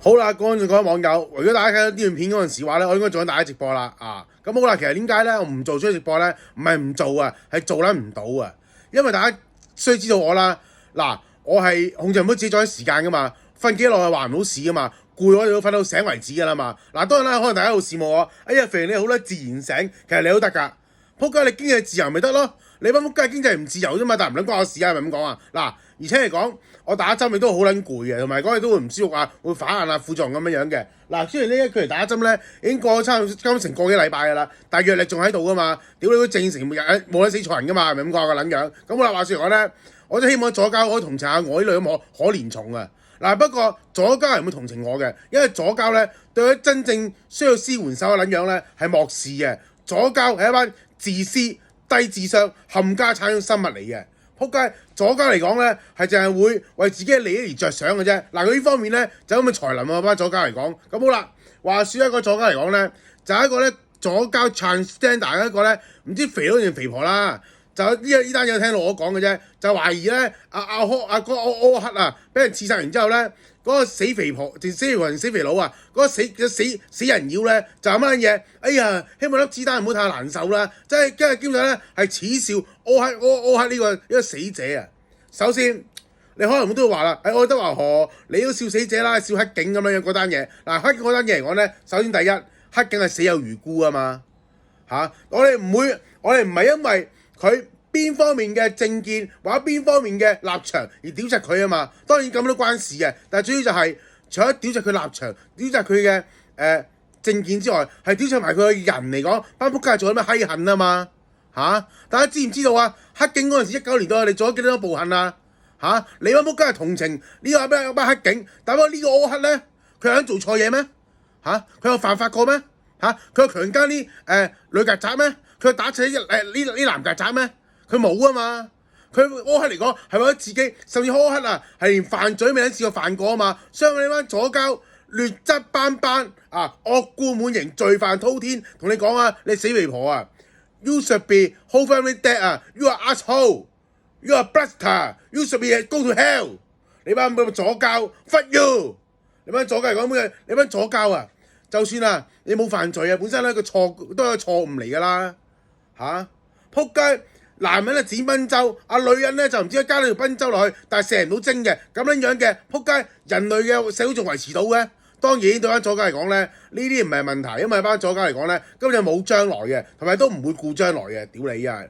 好啦，講咗網友，如果大家睇到呢段片嗰陣時話咧，我應該做緊大家直播啦咁好啦，其實點解咧我唔做出直播咧？唔係唔做啊，係做撚唔到啊！因為大家需要知道我啦，我係控制唔到自己作息時間噶嘛，瞓幾耐話唔到事噶嘛，攰我哋要瞓到醒為止噶啦嘛。當然啦，可能大家好羨慕我，哎呀肥你好啦，自然醒，其實你都得㗎。仆街，你經濟自由咪得咯？你班仆街經濟唔自由啫嘛，但係唔撚關我事啊，係咪咁講啊？而且嚟講，我打針亦都好撚攰嘅，同埋講嘢都會唔舒服啊，會反眼啊、副作用咁樣嘅。雖然呢一距離打針咧已經過咗差唔多成個幾禮拜㗎啦，但係藥力仲喺度㗎嘛，屌你都正成冇得死錯人㗎嘛，係咪咁講個撚樣？咁好啦，話説講咧，我都希望左膠可以同情下我呢類咁可憐蟲啊！不過左膠係唔會同情我嘅，因為左膠咧對於真正需要施援手嘅撚樣咧係漠視嘅。左膠係一班自私、低智商、冚家產嘅生物嚟嘅。仆街，左膠嚟講咧係淨係會為自己嘅利益而着想嘅啫。佢呢方面咧就咁嘅才能啊，班左膠嚟講。咁好啦，話説一個左膠嚟講咧，就係一個咧左膠 transgender 一個咧唔知肥佬定肥婆啦。就呢單嘢聽到我講嘅啫，就懷疑咧阿哥柯克啊，俾人刺殺完之後咧，嗰個死肥婆定死肥婆定死肥佬啊，嗰個死人妖咧就咁樣嘢，哎呀，希望粒子彈唔好太難受啦，即係今日基本上咧係恥笑柯克呢個死者啊。首先你可能都會話啦，愛德華河你都笑死者啦，笑黑警咁樣嗰單嘢。黑警嗰單嘢嚟講咧，首先第一，黑警係死有餘辜啊嘛我哋唔係因為佢邊方面嘅政見或者邊方面嘅立場而屌柒佢啊嘛，當然咁都關事嘅，但係主要就係除咗屌柒佢立場、屌柒佢嘅政見之外，係屌柒埋佢嘅人嚟講，班仆街做咗咩閪恨啊嘛大家知唔知道啊？黑警嗰陣時19年代你做咗幾多暴行啊你班仆街係同情呢個班黑警，但係呢個柯克咧，佢有做錯嘢咩佢有犯法過咩佢有強姦啲女曱甴咩？佢打死呢男曱甴咩？佢冇啊嘛！佢柯克嚟講係為咗自己，甚至柯克啊係連犯罪未試過犯過啊嘛！所以你班左膠劣質斑斑惡貫滿盈、罪犯滔天，同你講啊，你死肥婆啊 ！You should be whole family dead You are asshole! You are blaster! You should be go to hell! 你班左膠 fuck you！ 你班左膠嚟講咩？你班左膠啊！就算你冇犯罪本身咧個錯都係錯誤嚟㗎啦仆街！男人剪賓州，女人咧就唔知加咗條賓州落去，但係射唔到精嘅咁樣嘅仆街，人類嘅社會仲維持到嘅。當然對班左膠嚟講咧，呢啲唔係問題，因為班左膠嚟講咧根本就冇將來嘅，同埋都唔會顧將來嘅，屌你啊！